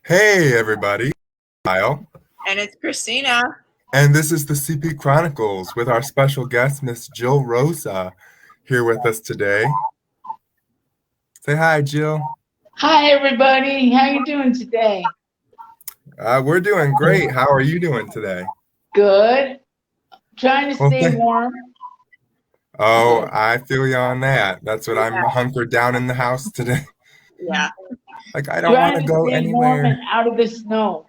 Hey, everybody. Kyle. And it's Christina. And this is the CP Chronicles with our special guest, Miss Jill Roosa, here with us today. Say hi, Jill. Hi, everybody. How you doing today? We're doing great. How are you doing today? Good. Trying to Well, stay warm. Oh, I feel you on that. That's what I'm hunkered down in the house today. Yeah. Like, I don't want Trying to to go stay warm and anywhere. out of the snow.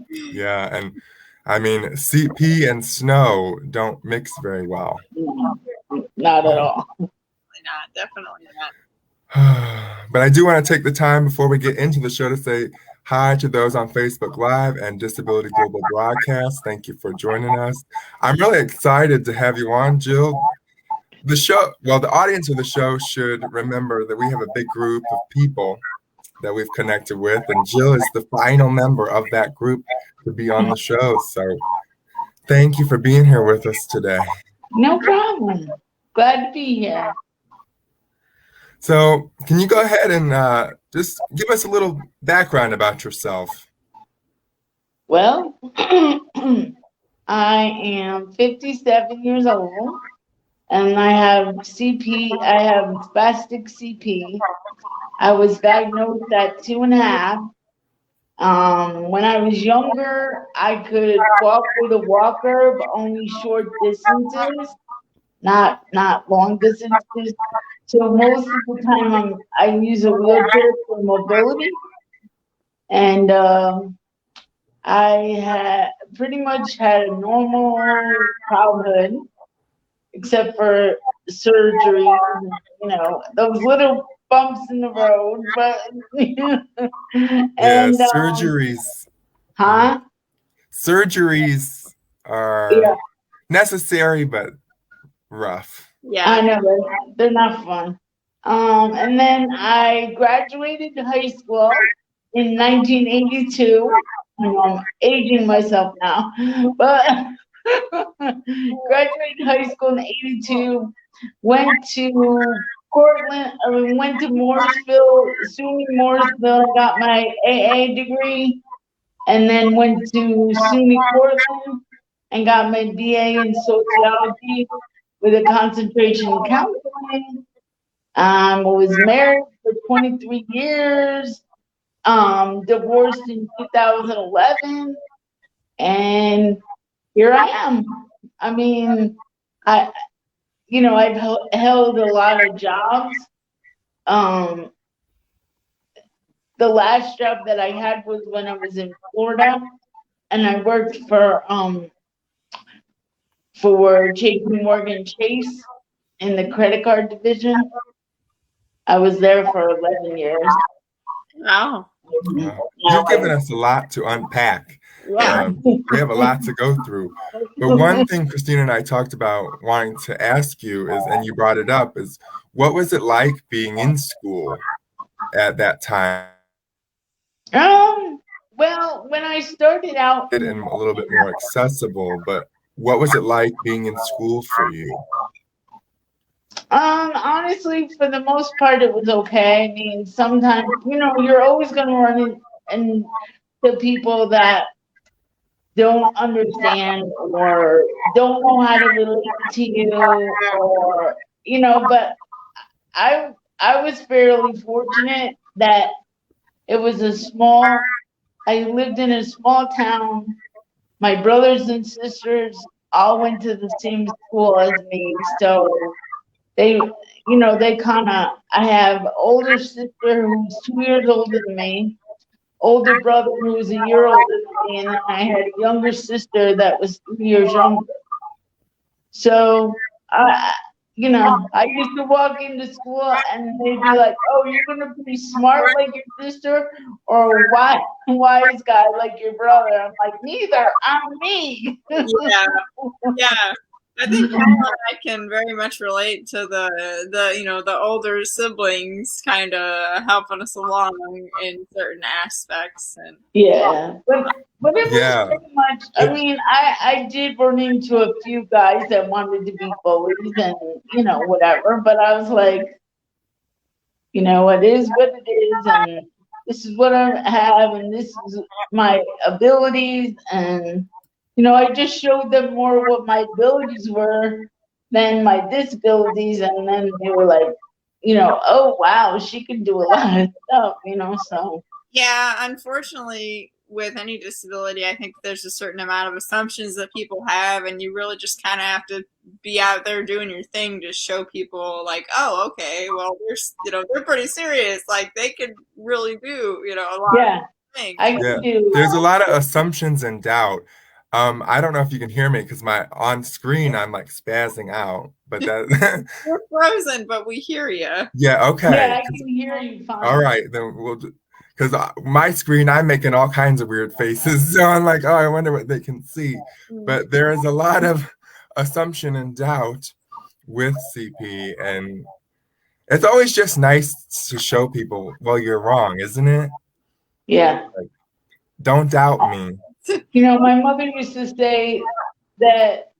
Yeah, and I mean, CP and snow don't mix very well. Not at all. Not, definitely not. But I do want to take the time before we get into the show to say hi to those on Facebook Live and Disability Global Broadcast. Thank you for joining us. I'm really excited to have you on, Jill. The audience of the show should remember that we have a big group of people that we've connected with, and Jill is the final member of that group to be on the show. So thank you for being here with us today. No problem. Glad to be here. So can you go ahead and just give us a little background about yourself? Well, I am 57 years old, and I have CP. I have spastic CP. I was diagnosed at 2.5. When I was younger, I could walk with a walker, but only short distances, not long distances. So most of the time, I use a wheelchair for mobility, and I had pretty much had a normal childhood, except for surgery. Those little bumps in the road, but Yeah, and surgeries. huh? Surgeries are necessary but rough. Yeah. I know they're not fun. And then I graduated high school in 1982. I know I'm aging myself now, but graduated high school in '82. Went to Portland. I mean, went to Morrisville, SUNY Morrisville. Got my AA degree, and then went to SUNY Portland and got my BA in sociology with a concentration in counseling. Was married for 23 years, divorced in 2011, and here I am. I mean, I've held a lot of jobs. The last job that I had was when I was in Florida, and I worked for JP Morgan Chase in the credit card division. I was there for 11 years. Oh. You've given us a lot to unpack. Yeah. We have a lot to go through. But one thing Christina and I talked about wanting to ask you is, and you brought it up, is what was it like being in school at that time? Well, when I started out, And a little bit more accessible, but what was it like being in school for you? Honestly, for the most part, it was okay. I mean, sometimes, you're always going to run into people that don't understand or don't know how to relate to you, or, but I was fairly fortunate that I lived in a small town. My brothers and sisters all went to the same school as me, so they I have older sister who's 2 years older than me, older brother who's a year older than me, and then I had a younger sister that was 3 years younger. So I used to walk into school and they'd be like, "Oh, you're gonna be smart like your sister, or wise guy like your brother?" I'm like, "Neither. I'm me." Yeah. I think Paul and I can very much relate to the older siblings kind of helping us along in certain aspects. And But it was pretty much. I mean, I did run into a few guys that wanted to be bullies and whatever. But I was like, it is what it is, and this is what I have, and this is my abilities, and I just showed them more what my abilities were than my disabilities, and then they were like, oh wow, she can do a lot of stuff, so. Yeah, unfortunately, with any disability, I think there's a certain amount of assumptions that people have, and you really just kind of have to be out there doing your thing to show people, like, oh, okay, well, they're pretty serious. Like, they could really do, a lot of things. I can do. There's a lot of assumptions and doubt. I don't know if you can hear me because on screen I'm like spazzing out, but that We're frozen, but we hear you. yeah, okay. Yeah, I can hear you fine. All right, then because my screen, I'm making all kinds of weird faces. So I'm like, oh, I wonder what they can see. But there is a lot of assumption and doubt with CP. And it's always just nice to show people, well, you're wrong, isn't it? Yeah. Like, don't doubt me. My mother used to say that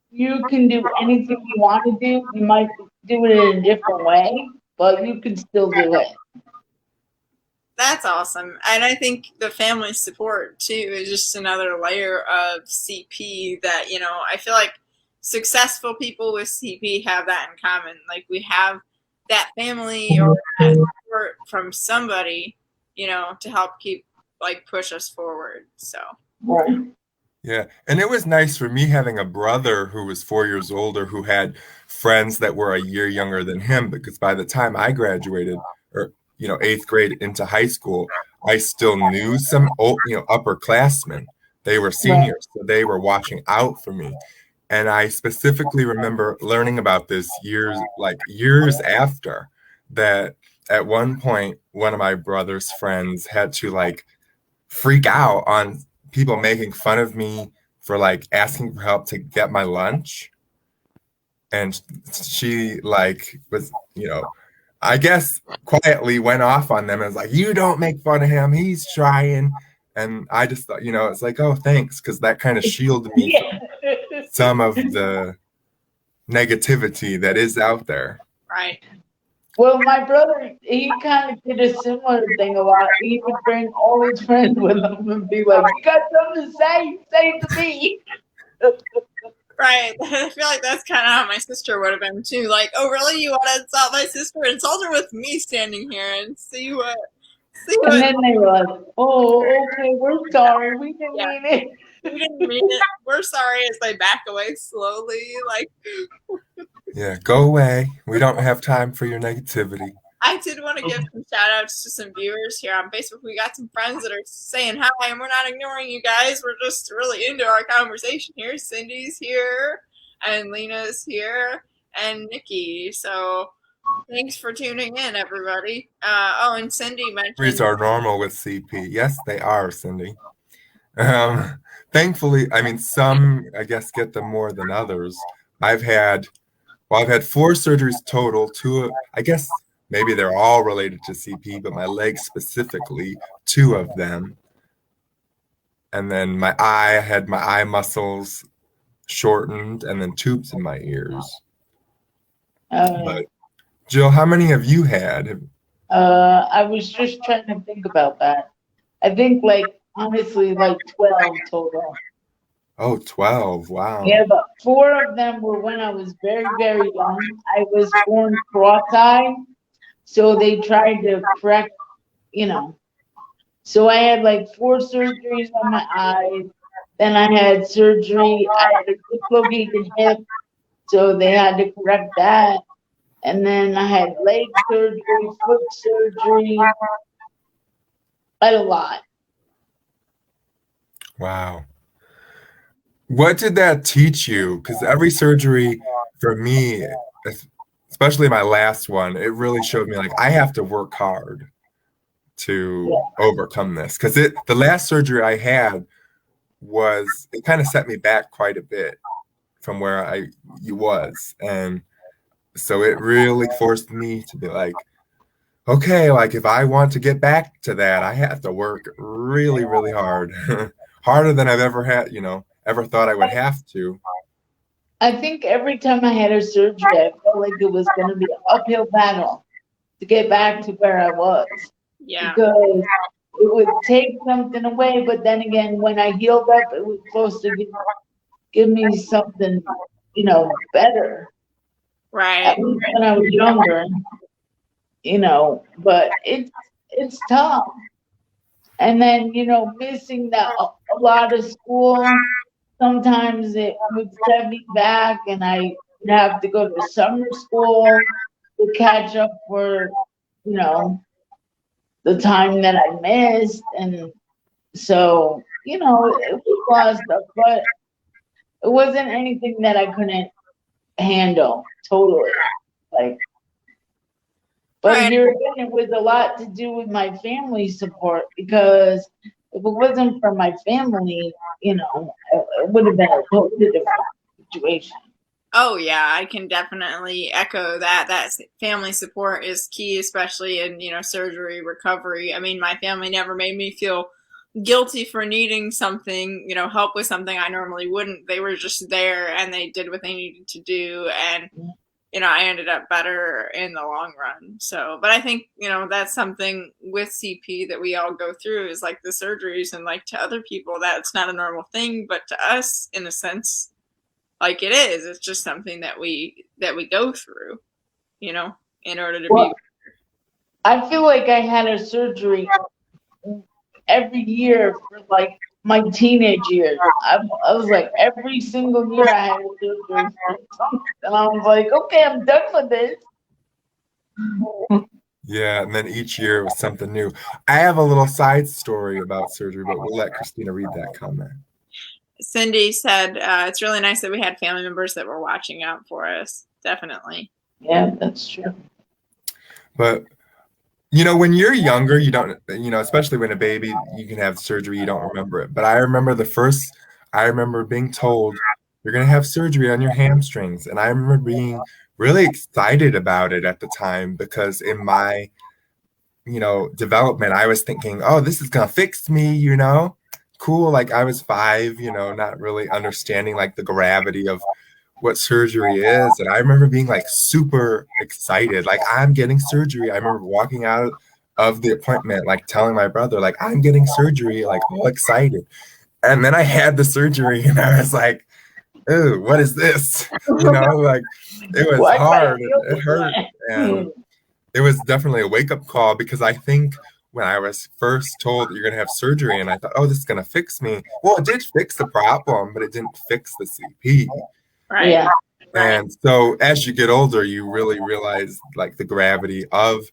you can do anything you want to do. You might do it in a different way, but you can still do it. That's awesome. And I think the family support too is just another layer of CP that, I feel like successful people with CP have that in common. Like, we have that family or that support from somebody, to help push us forward. So. Right. Yeah. And it was nice for me having a brother who was 4 years older who had friends that were a year younger than him, because by the time I graduated, or 8th grade into high school, I still knew some old, upperclassmen. They were seniors, so they were watching out for me. And I specifically remember learning about this years after that. At one point, one of my brother's friends had to freak out on people making fun of me for asking for help to get my lunch. And she was, I guess quietly went off on them and was like, you don't make fun of him, he's trying. And I just thought, it's like, oh, thanks, because that kind of shielded me from some of the negativity that is out there. Right. Well, my brother, he kind of did a similar thing a lot. He would bring all his friends with him and be like, you got something to say? Say it to me. Right. I feel like that's kind of how my sister would have been too. Like, oh, really? You want to insult my sister? Insult her with me standing here and see what. And then they were like, oh, okay, we're sorry. We didn't mean it. We didn't mean it. We're sorry, as they back away slowly. Yeah, go away. We don't have time for your negativity. I did want to give some shout outs to some viewers here on Facebook. We got some friends that are saying hi, and we're not ignoring you guys. We're just really into our conversation here. Cindy's here, and Lena's here, and Nikki. So thanks for tuning in, everybody. And Cindy mentioned Surgeries are normal with CP. Yes, they are, Cindy. Thankfully, some, I guess, get them more than others. I've had 4 surgeries total. 2, I guess, maybe they're all related to CP, but my legs specifically, 2 of them. And then I had my eye muscles shortened, and then tubes in my ears. But Jill, how many have you had? I was just trying to think about that. I think honestly 12 total. Oh, 12. Wow. Yeah, but 4 of them were when I was very, very young. I was born cross-eyed, so they tried to correct, So I had 4 surgeries on my eyes. Then I had surgery. I had a dislocated hip, so they had to correct that. And then I had leg surgery, foot surgery. I had a lot. Wow. What did that teach you? Because every surgery for me, especially my last one, it really showed me I have to work hard to overcome this. Because the last surgery I had it kind of set me back quite a bit from where I was. And so it really forced me to be okay, if I want to get back to that, I have to work really, really hard. Harder than I've ever had, ever thought I would have to. I think every time I had a surgery, I felt like it was going to be an uphill battle to get back to where I was. Yeah. because it would take something away, but then again, when I healed up, it was supposed to give me something, better. Right. At least when I was younger, but it's tough. And then, missing a lot of school, sometimes it would set me back and I would have to go to summer school to catch up for, the time that I missed. And so, it was a lot of stuff, but it wasn't anything that I couldn't handle totally. Like, but Right. here again, it was a lot to do with my family support because if it wasn't for my family, it would have been a totally different situation. Oh yeah, I can definitely echo that. That family support is key, especially in, surgery recovery. I mean, my family never made me feel guilty for needing something, help with something I normally wouldn't. They were just there and they did what they needed to do, and I ended up better in the long run. So, but I think, that's something with CP that we all go through, is like the surgeries, and like to other people that's not a normal thing, but to us, in a sense, like it is. It's just something that we go through, in order to be. I feel like I had a surgery every year for like my teenage years. I was like, every single year I had a surgery for something. And I was like, okay, I'm done with this. Yeah, and then each year was something new. I have a little side story about surgery, but we'll let Christina read that comment. Cindy said, it's really nice that we had family members that were watching out for us. Definitely. Yeah, that's true. But, when you're younger, you don't, especially when a baby, you can have surgery, you don't remember it. But I remember being told, you're going to have surgery on your hamstrings. And I remember being really excited about it at the time because in my, development, I was thinking, oh, this is going to fix me, cool. Like I was 5, not really understanding like the gravity of what surgery is. And I remember being like super excited, like I'm getting surgery. I remember walking out of the appointment, like telling my brother, like I'm getting surgery, like all excited. And then I had the surgery and I was like, ooh, what is this? Like it was hard and it hurt. And it was definitely a wake-up call because I think when I was first told that you're going to have surgery and I thought, oh, this is going to fix me. Well, it did fix the problem, but it didn't fix the CP. Right. Yeah. And so as you get older, you really realize like the gravity of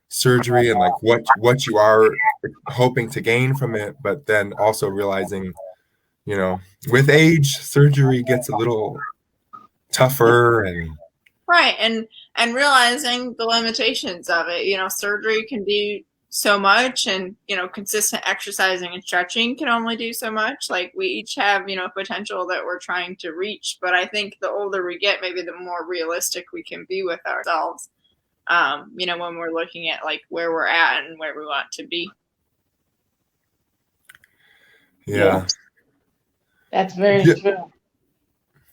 surgery and like what you are hoping to gain from it, but then also realizing, with age, surgery gets a little tougher and Right. And realizing the limitations of it. Surgery can do so much, and consistent exercising and stretching can only do so much. Like we each have potential that we're trying to reach, but I think the older we get, maybe the more realistic we can be with ourselves, when we're looking at like where we're at and where we want to be. yeah. That's very true.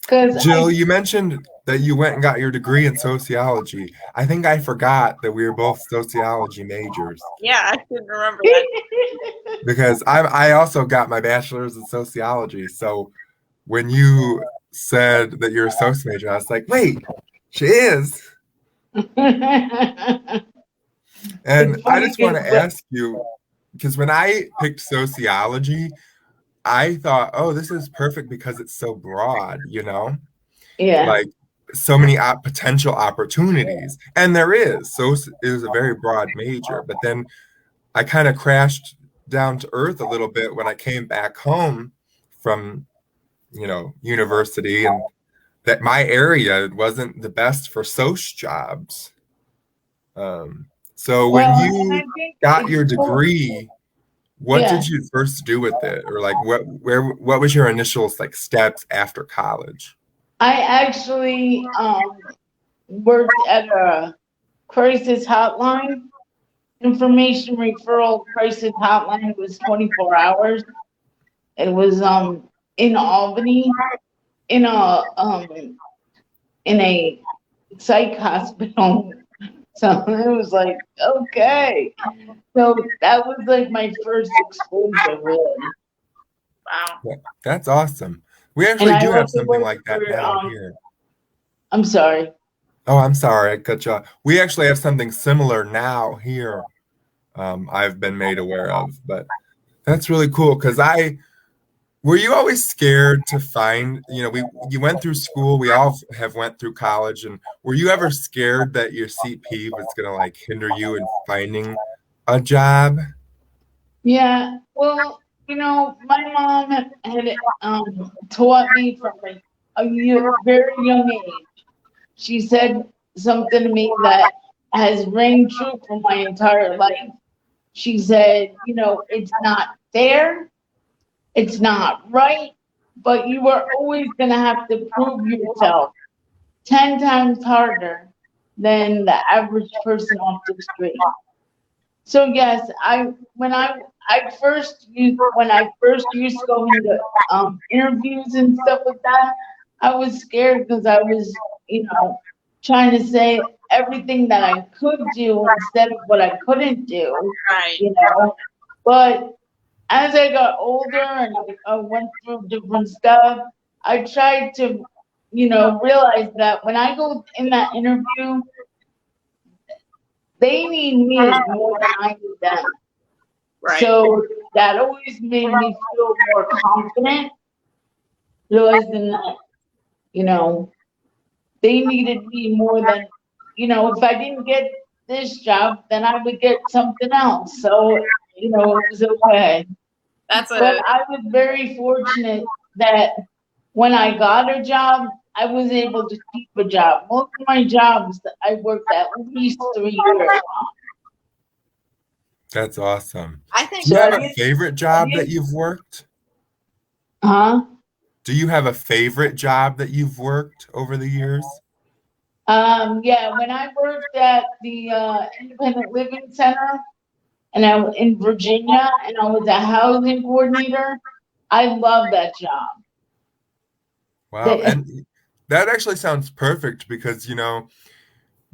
Because Jill, you mentioned that you went and got your degree in sociology. I think I forgot that we were both sociology majors. Yeah, I didn't remember that. Because I also got my bachelor's in sociology. So when you said that you're a soc major, I was like, wait, she is. And I just want to ask you, because when I picked sociology, I thought, oh, this is perfect because it's so broad, Yeah. like so many potential opportunities. And there is. So it was a very broad major. But then I kind of crashed down to earth a little bit when I came back home from, university, and that my area wasn't the best for soc jobs. So when you got your degree, what did you first do with it? Or like what was your initial like steps after college? I actually worked at a crisis hotline, information referral crisis hotline. It was 24 hours. It was in Albany, in a psych hospital. So it was like, okay. So that was like my first exposure, really. Wow. Yeah, that's awesome. We And actually I do have also something worked like that for, now here. I'm sorry. Oh, I'm sorry, I cut you off. We actually have something similar now here. I've been made aware of, but that's really cool because were you always scared to find, you went through school, we all have went through college, and were you ever scared that your CP was gonna like hinder you in finding a job? Yeah, well, my mom had taught me from a very young age. She said something to me that has rang true for my entire life. She said, it's not fair, it's not right, but you are always going to have to prove yourself 10 times harder than the average person off the street. So yes, when I first used to go into interviews and stuff like that, I was scared because I was, trying to say everything that I could do instead of what I couldn't do, Right. But as I got older and I went through different stuff, I tried to, realize that when I go in that interview, they need me more than I need them. Right. So that always made me feel more confident, realizing that, they needed me more than, if I didn't get this job, then I would get something else. So, it was okay. But I was very fortunate that when I got a job, I was able to keep a job. Most of my jobs, I worked at least 3 years. That's awesome. I think Do you So have I a didn't, favorite job that you've worked? huh? Do you have a favorite job that you've worked over the years? Yeah, when I worked at the Independent Living Center and I was in Virginia and I was a housing coordinator, I love that job. Wow, and that actually sounds perfect because,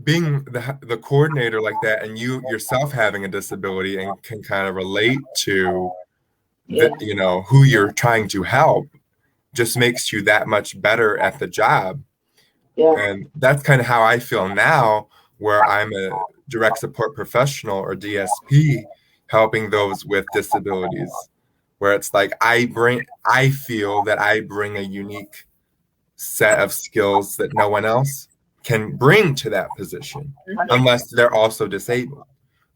being the coordinator like that and you yourself having a disability and can kind of relate to Yeah, who you're trying to help just makes you that much better at the job. yeah, And that's kind of how I feel now, where I'm a direct support professional or DSP helping those with disabilities, where it's like I feel that I bring a unique set of skills that no one else can bring to that position unless they're also disabled.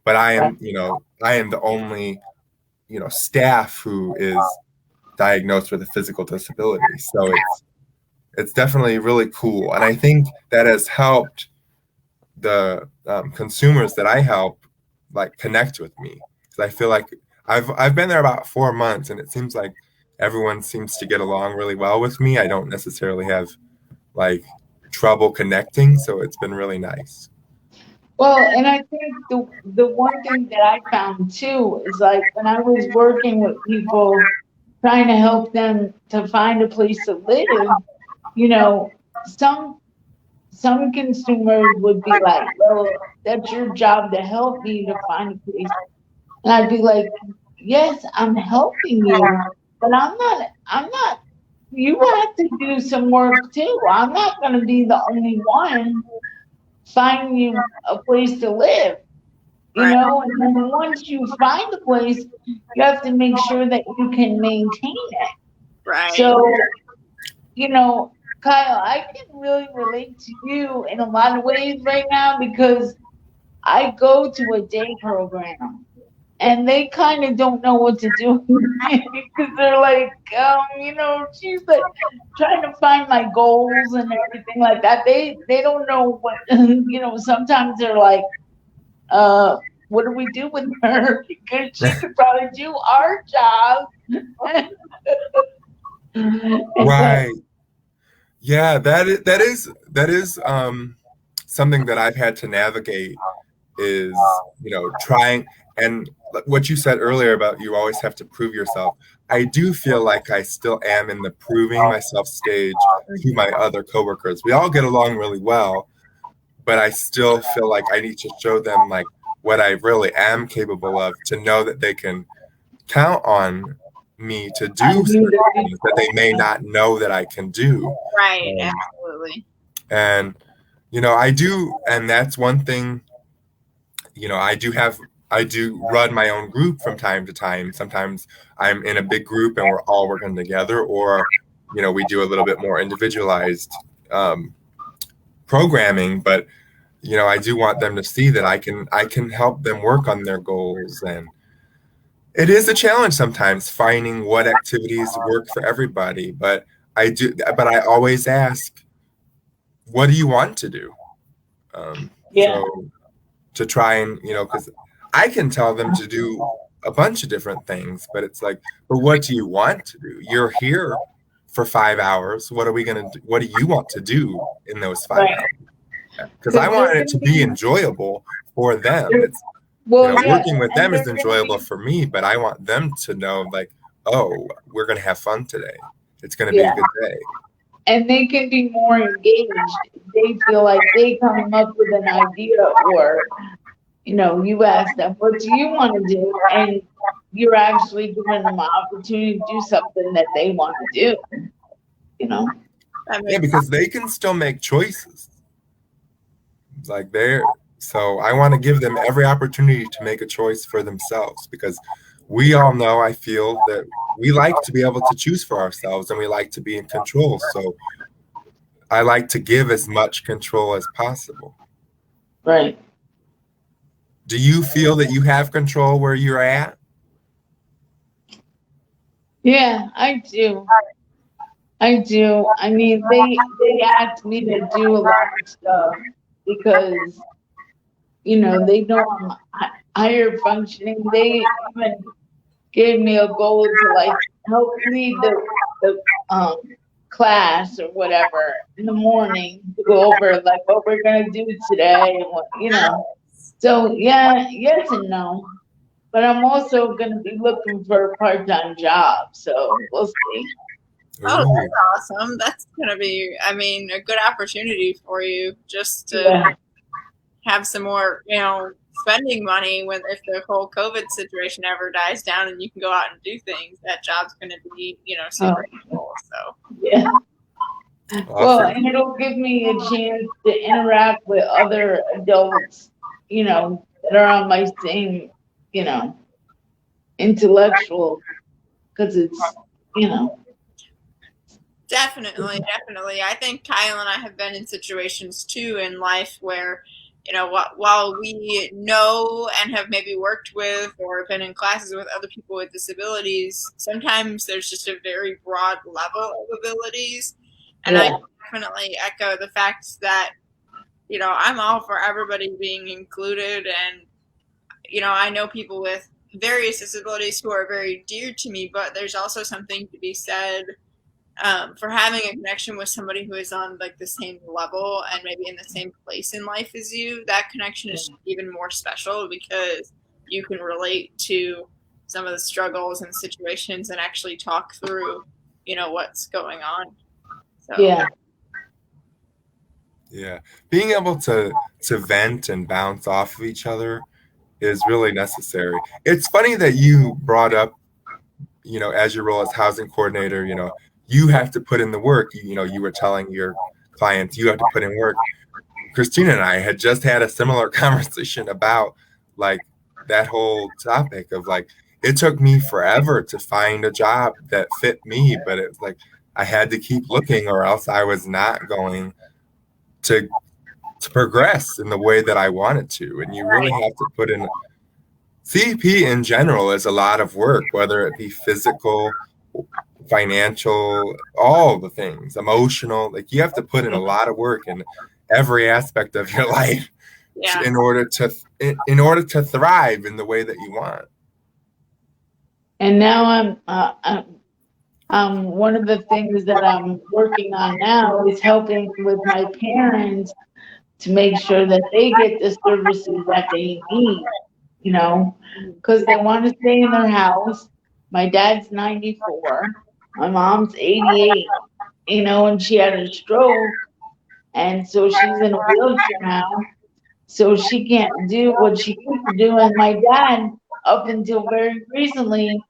But I am the only, staff who is diagnosed with a physical disability. So it's definitely really cool. And I think that has helped the consumers that I help like connect with me. Because I feel like I've been there about 4 months and it seems like everyone seems to get along really well with me. I don't necessarily have like trouble connecting, so it's been really nice. Well, and I think the one thing that I found too is like when I was working with people trying to help them to find a place to live, you know, some some consumers would be like, "Well, that's your job to help me to find a place," and I'd be like, "Yes, I'm helping you, but I'm not. You have to do some work too. I'm not going to be the only one finding you a place to live." Right. And then once you find a place, you have to make sure that you can maintain it. Right. So, Kyle, I can really relate to you in a lot of ways right now because I go to a day program and they kind of don't know what to do with me because they're like, she's like trying to find my goals and everything like that. They don't know what, sometimes they're like, what do we do with her? Because she could probably do our job. Right. Yeah, that is something that I've had to navigate is, trying and what you said earlier about you always have to prove yourself. I do feel like I still am in the proving myself stage to my other coworkers. We all get along really well, but I still feel like I need to show them like what I really am capable of, to know that they can count on me to do certain things that they may not know that I can do. Right, Um, absolutely. and I do, and that's one thing. I do run my own group from time to time. Sometimes I'm in a big group and we're all working together, or we do a little bit more individualized programming. But I do want them to see that I can help them work on their goals. And it is a challenge sometimes finding what activities work for everybody. But I always ask, what do you want to do? Yeah. So to try and, because I can tell them to do a bunch of different things, but it's like, but what do you want to do? You're here for 5 hours. What are we going to do? What do you want to do in those 5 hours? Because I want it to be enjoyable for them. It's, working with them is enjoyable for me, but I want them to know, like, oh, we're going to have fun today. It's going to be a good day. And they can be more engaged. They feel like they come up with an idea, or you ask them, what do you want to do? And you're actually giving them an opportunity to do something that they want to do. Yeah, because they can still make choices. It's like so I want to give them every opportunity to make a choice for themselves, because we all know, I feel, that we like to be able to choose for ourselves and we like to be in control. So I like to give as much control as possible. Right. Do you feel that you have control where you're at? Yeah, I do. I do. I mean, they ask me to do a lot of stuff because, they know I'm higher functioning. They even gave me a goal to like help lead the class or whatever in the morning, to go over like what we're gonna do today and what. So yeah, yes and no. But I'm also gonna be looking for a part-time job, so we'll see. Oh, that's awesome. That's going to be, a good opportunity for you, just to have some more, spending money if the whole COVID situation ever dies down and you can go out and do things. That job's going to be, super cool. So yeah. Well, and it'll give me a chance to interact with other adults, that are on my same, intellectual, because it's, Definitely. I think Kyle and I have been in situations too in life where, while we know and have maybe worked with or been in classes with other people with disabilities, sometimes there's just a very broad level of abilities. And I definitely echo the fact that, I'm all for everybody being included. And, I know people with various disabilities who are very dear to me, but there's also something to be said for having a connection with somebody who is on like the same level and maybe in the same place in life as you. That connection is even more special because you can relate to some of the struggles and situations and actually talk through, what's going on. So yeah, being able to vent and bounce off of each other is really necessary. It's funny that you brought up, as your role as housing coordinator, you have to put in the work. You were telling your clients you have to put in work. Christina and I had just had a similar conversation about like that whole topic of like, it took me forever to find a job that fit me, but it's like I had to keep looking or else I was not going to progress in the way that I wanted to. And you really have to put in. CP in general is a lot of work, whether it be physical, financial, all the things, emotional. Like you have to put in a lot of work in every aspect of your life in order to thrive in the way that you want. And now one of the things that I'm working on now is helping with my parents to make sure that they get the services that they need, because they want to stay in their house. My dad's 94, my mom's 88, and she had a stroke and so she's in a wheelchair now. So she can't do what she used to do. And my dad, up until very recently,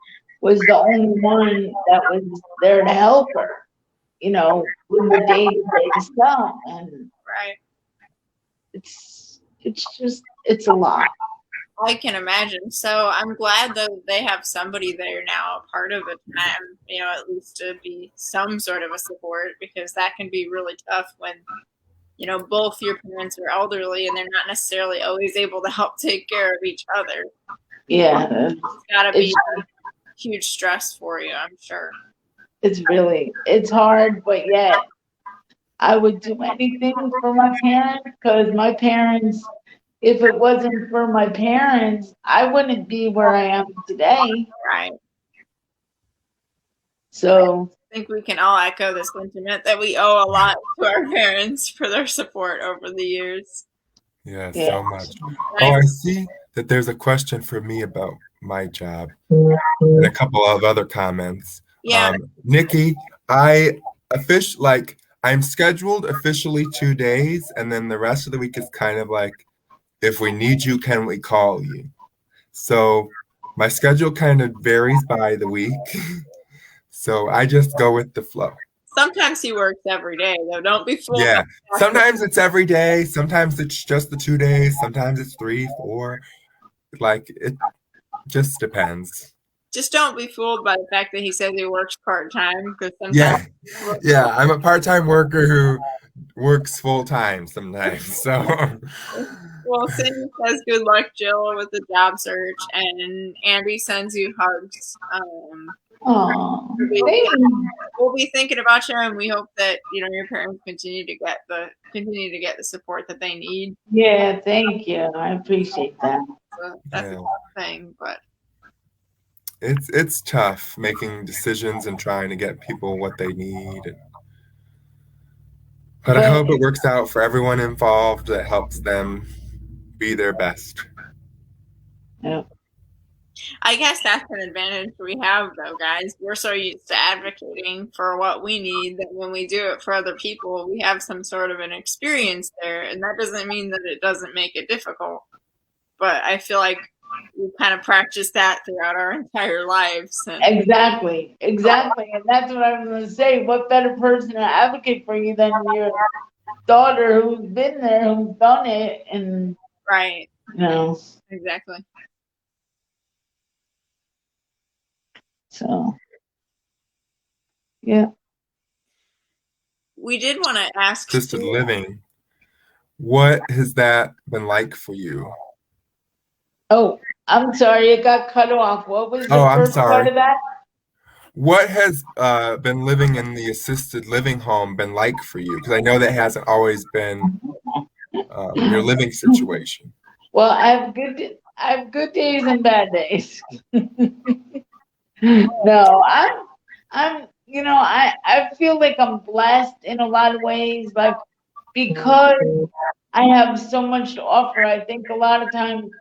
was the only one that was there to help her, with the day-to-day stuff. And Right. it's a lot. I can imagine. So I'm glad that they have somebody there now, a part of it, at least to be some sort of a support, because that can be really tough when, both your parents are elderly and they're not necessarily always able to help take care of each other. Yeah. It's got to be huge stress for you, I'm sure. It's hard, but yet I would do anything for my parents, because my parents, if it wasn't for my parents, I wouldn't be where I am today. Right. So I think we can all echo the sentiment that we owe a lot to our parents for their support over the years. Yeah, so much. Oh, I see that there's a question for me about my job and a couple of other comments. Yeah. Nikki, I'm scheduled officially 2 days, and then the rest of the week is kind of like, if we need you, can we call you? So my schedule kind of varies by the week. So I just go with the flow. Sometimes he works every day, though. Don't be fooled. Yeah. Sometimes it's every day. Sometimes it's just the 2 days. Sometimes it's 3, 4. Like, it just depends. Just don't be fooled by the fact that he says he works part-time, because sometimes yeah, I'm a part-time worker who works full-time sometimes. So well, Cindy says good luck, Jill, with the job search, and Andy sends you hugs. We'll be thinking about you, and we hope that your parents continue to get the support that they need. Yeah, thank you. I appreciate that. So that's a tough thing, but it's tough making decisions and trying to get people what they need. But I hope it works out for everyone involved. That helps them be their best. Yeah. I guess that's an advantage we have, though, guys. We're so used to advocating for what we need that when we do it for other people, we have some sort of an experience there. And that doesn't mean that it doesn't make it difficult. But I feel like we kind of practice that throughout our entire lives. Exactly. And that's what I was going to say. What better person to advocate for you than your daughter who's been there, who's done it, and right. Exactly. So, yeah. We did want to ask assisted living. What has that been like for you? Oh, I'm sorry, it got cut off. What was the first part of that? What has been living in the assisted living home been like for you? Because I know that hasn't always been your living situation. Well, I have good days and bad days. No, I'm I feel like I'm blessed in a lot of ways, like, because I have so much to offer. I think a lot of times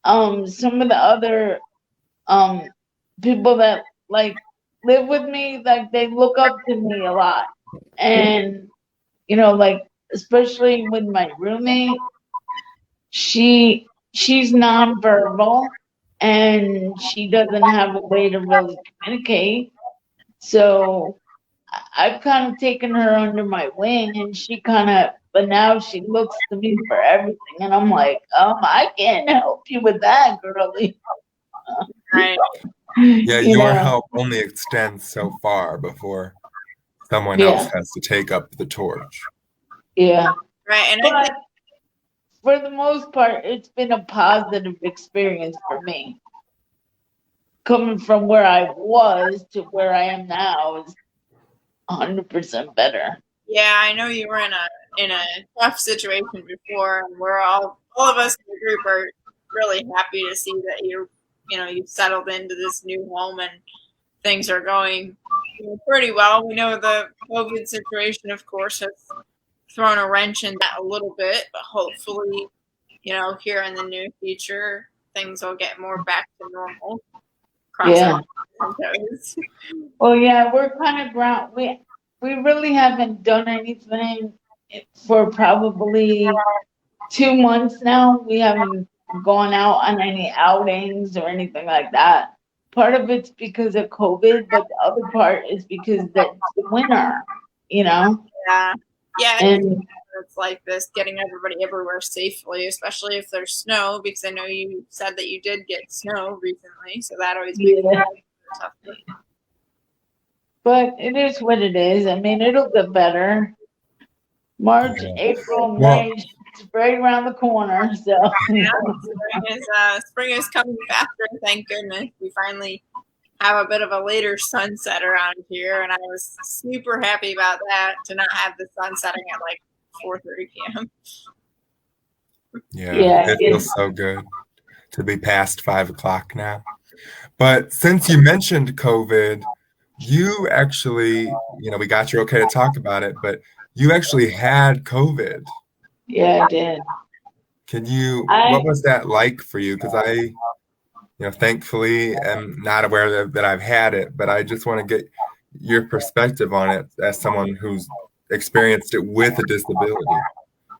some of the other people that like live with me, like, they look up to me a lot. And like, especially with my roommate, she's nonverbal and she doesn't have a way to really communicate. So I've kind of taken her under my wing, and but now she looks to me for everything, and I'm like, I can't help you with that, girlie. Right. Yeah, your help only extends so far before someone else has to take up the torch. Yeah. Right. And but for the most part, it's been a positive experience for me. Coming from where I was to where I am now is 100% better. Yeah, I know you were in a tough situation before, and we're all of us in the group are really happy to see that you've settled into this new home and things are going pretty well. We know the COVID situation, of course, has thrown a wrench in that a little bit, but hopefully, here in the near future, things will get more back to normal. Yeah. Well, yeah, we're kind of we really haven't done anything for probably 2 months now. We haven't gone out on any outings or anything like that. Part of it's because of COVID, but the other part is because that's the winter, you know? Yeah. Yeah, And it's like this, getting everybody everywhere safely, especially if there's snow, because I know you said that you did get snow recently, so that always makes yeah, it tough. but it is what it is. I mean, it'll get better. March, Yeah. April, Well, May, it's right around the corner. So Yeah, spring is coming faster, thank goodness. We finally have a bit of a later sunset around here, and I was super happy about that, to not have the sun setting at like 4:30 p.m. yeah, yeah, it feels so good to be past 5 o'clock now. But since you mentioned COVID, you actually, we got you okay to talk about it, but you actually had COVID. yeah, I did. What was that like for you? Because I, thankfully am not aware that I've had it, but I just want to get your perspective on it as someone who's experienced it with a disability.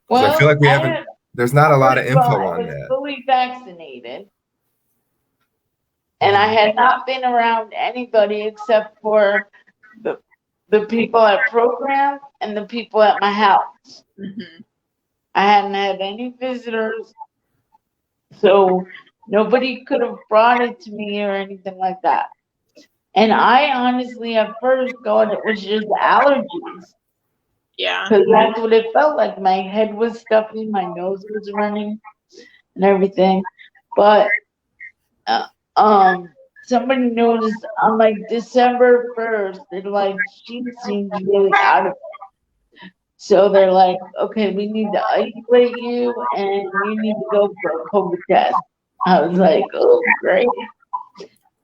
Because I feel Well, like there's not a lot of first of all, info I on was that. fully vaccinated, and I had not been around anybody except for the people at program and the people at my house. Mm-hmm. I hadn't had any visitors, so nobody could have brought it to me or anything like that. And I honestly at first thought it was just allergies, Yeah. because that's what it felt like. My head was stuffy, my nose was running, and everything. But uh, somebody noticed on like December 1st, they're like, she seems really out of it. So they're like, okay, we need to isolate you and you need to go for a COVID test. I was like, oh, great.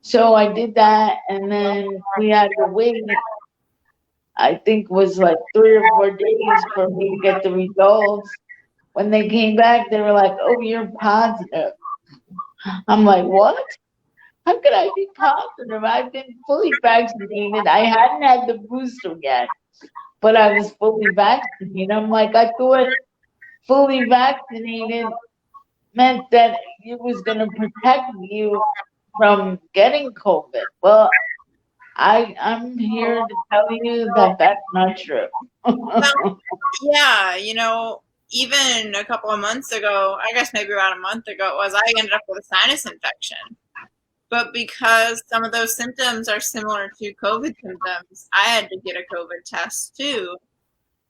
So I did that, and then we had to wait. I think it was like 3 or 4 days for me to get the results. When they came back, they were like, oh, you're positive. I'm like, what? How could I be positive? I've been fully vaccinated. I hadn't had the booster yet, but I was fully vaccinated. I'm like, I thought fully vaccinated meant that it was going to protect you from getting COVID. Well, I'm here to tell you that that's not true. Well, yeah, even a couple of months ago, I guess maybe about a month ago it was, I ended up with a sinus infection. But because some of those symptoms are similar to COVID symptoms, I had to get a COVID test too.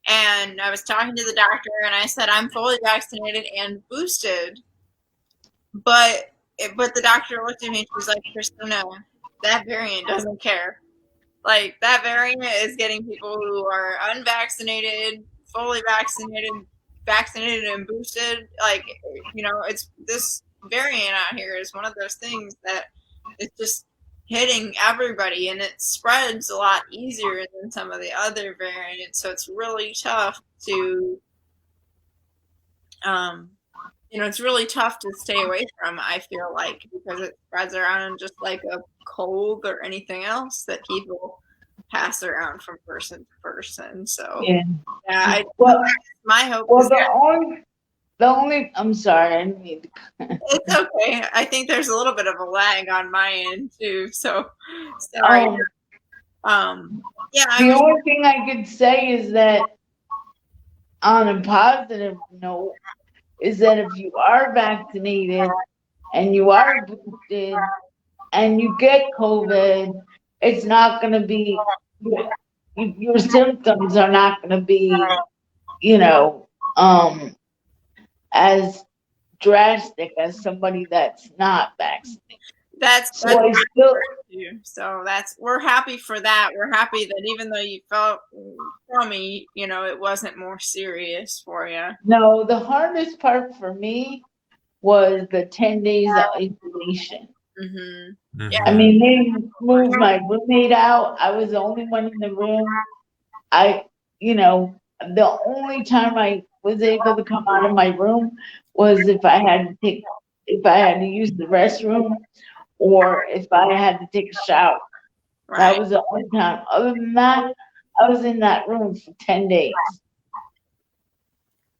And I was talking to the doctor, and I said, I'm fully vaccinated and boosted. But the doctor looked at me and she was like, Christina, that variant doesn't care. Like, that variant is getting people who are unvaccinated, fully vaccinated and boosted. Like, it's this variant out here is one of those things that it's just hitting everybody, and it spreads a lot easier than some of the other variants. So it's really tough to, it's really tough to stay away from, I feel like, because it spreads around just like a cold or anything else that people pass around from person to person. So yeah, my hope is the only I'm sorry, I need it's okay. I think there's a little bit of a lag on my end too. So sorry. Yeah. The only thing I could say is that on a positive note is that if you are vaccinated and you are boosted and you get COVID, it's not going to be, your symptoms are not going to be, as drastic as somebody that's not vaccinated. That's we're happy for that. We're happy that even though you felt crummy, it wasn't more serious for you. No, the hardest part for me was the 10 days of isolation. Mm-hmm. Yeah. I mean, they moved my roommate out. I was the only one in the room. The only time I was able to come out of my room was if I had to use the restroom, or if I had to take a shower. Right. That was the only time. Other than that, I was in that room for 10 days.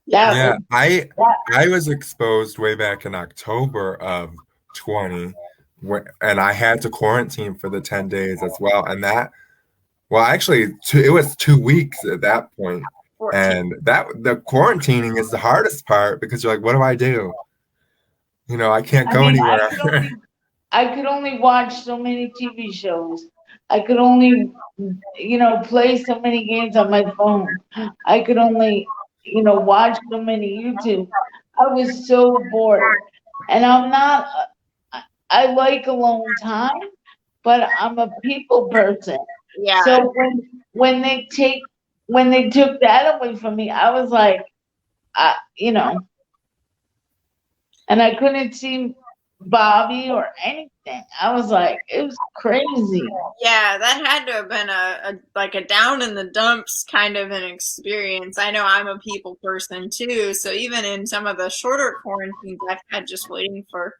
That Yeah, was I was exposed way back in October of 20, and I had to quarantine for the 10 days as well. And that, well, actually, it was 2 weeks at that point. 14. And that the quarantining is the hardest part because you're like, what do I do? You know, I can't I go mean, anywhere. I could only watch so many TV shows. I could only, play so many games on my phone. I could only, watch so many YouTube. I was so bored. And I'm not, I like alone time, but I'm a people person. Yeah, So when they take, when they took that away from me, I was like, I, you know, and I couldn't see Bobby or anything. I was like, it was crazy. yeah, that had to have been a like a down in the dumps kind of an experience. I know I'm a people person too, so even in some of the shorter quarantines I've had just waiting for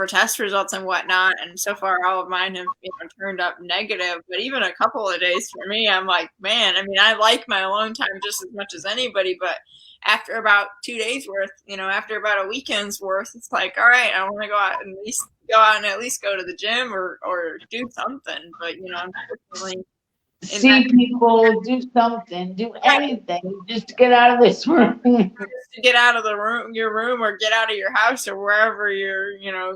test results and whatnot, and so far all of mine have turned up negative. But even a couple of days for me, I'm like, man, I mean, I like my alone time just as much as anybody, but after about 2 days worth, after about a weekend's worth, it's like, all right, I want to go out and at least go to the gym or do something. But unfortunately, in that See people, do something, do anything, just get out of this room. to get out of your room, or get out of your house or wherever you're,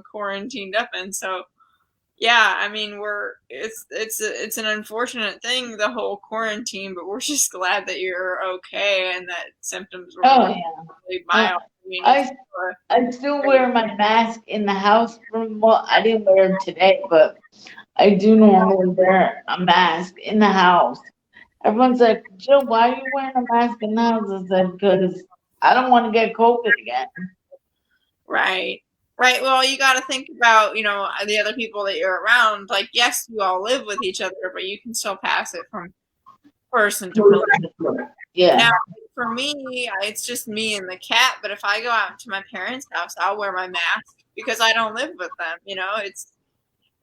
quarantined up in. So yeah, I mean, it's an unfortunate thing, the whole quarantine, but we're just glad that you're okay and that symptoms were Oh yeah. really mild. I mean, I I still wear my mask in the house well, I didn't wear it today, but I do normally wear a mask in the house. Everyone's like, Jill, why are you wearing a mask in the house? I said, because I don't want to get COVID again. right. Right. Well, you got to think about, the other people that you're around. Like, yes, you all live with each other, but you can still pass it from person to person. Yeah. Now, for me, it's just me and the cat. But if I go out to my parents' house, I'll wear my mask because I don't live with them.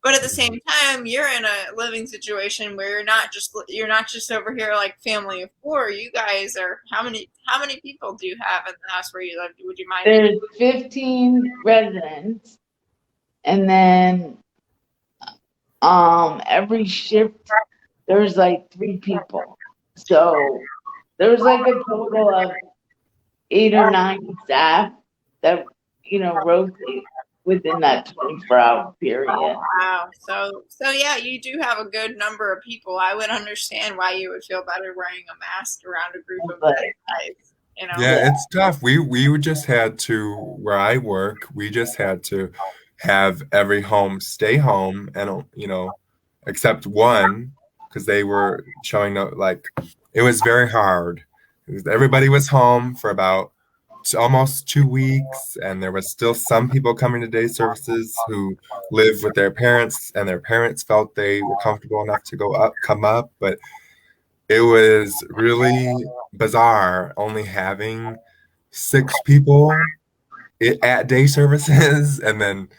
But at the same time, you're in a living situation where you're not just over here like family of four. You guys are how many people do you have in the house where you live? Would you mind? There's 15 residents, and then every shift there's like 3 people. So there's like a total of 8 or 9 staff that rotate within that 24-hour period. Wow. So yeah, you do have a good number of people. I would understand why you would feel better wearing a mask around a group of But guys. Yeah, it's tough. We just had to, where I work, we just had to have every home stay home and, except one, because they were showing like it was very hard. Everybody was home for about almost 2 weeks, and there was still some people coming to day services who live with their parents, and their parents felt they were comfortable enough to come up, but it was really bizarre only having 6 people at day services. And then,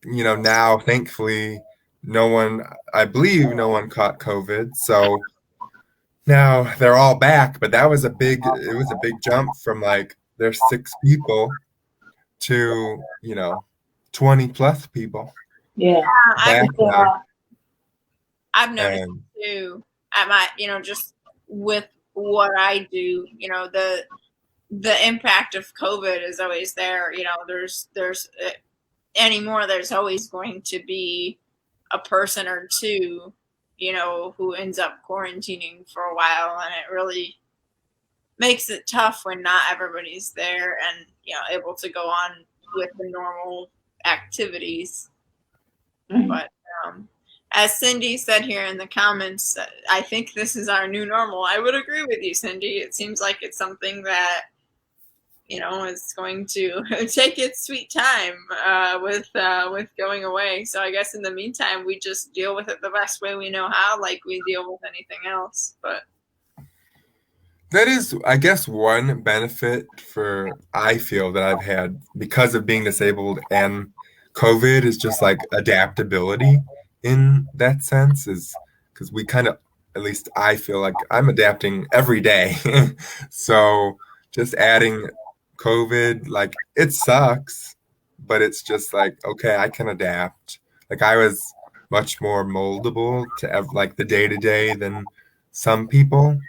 now thankfully, I believe no one caught COVID. So now they're all back, but it was a big jump from like there's 6 people to, 20 plus people yeah, back now. I've noticed And too. At my, just with what I do, the impact of COVID is always there. There's anymore. There's always going to be a person or two, who ends up quarantining for a while, and it really makes it tough when not everybody's there and able to go on with the normal activities. But as Cindy said here in the comments, I think this is our new normal. I would agree with you, Cindy. It seems like it's something that is going to take its sweet time with going away. So I guess in the meantime, we just deal with it the best way we know how, like we deal with anything else. But that is, I guess, one benefit I feel that I've had because of being disabled and COVID is just like adaptability in that sense, is because we kind of at least I feel like I'm adapting every day. So just adding COVID, like it sucks, but it's just like, okay, I can adapt. Like I was much more moldable to like the day to day than some people,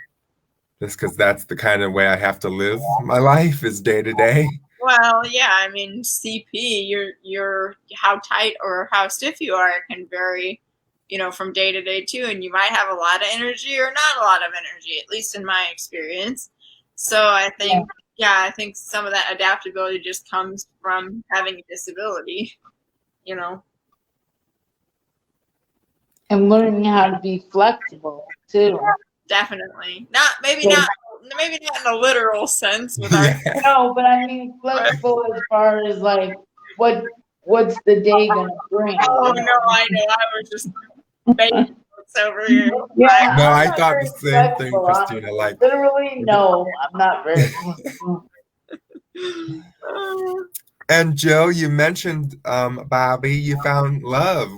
just because that's the kind of way I have to live my life is day to day. Well, yeah, I mean, CP, your how tight or how stiff you are can vary, from day to day too, and you might have a lot of energy or not a lot of energy, at least in my experience. So I think, yeah, I think some of that adaptability just comes from having a disability, you know. And learning how to be flexible too. Definitely. Maybe not in a literal sense with our. Yeah. No, but I mean flexible as far as like what's the day gonna bring? Oh no, I know. I was just making notes over here. Yeah, No, I'm I not thought the very same thing, flexible. Christina. Like, Literally, no, I'm not very flexible. and Jill, you mentioned Bobby, you found love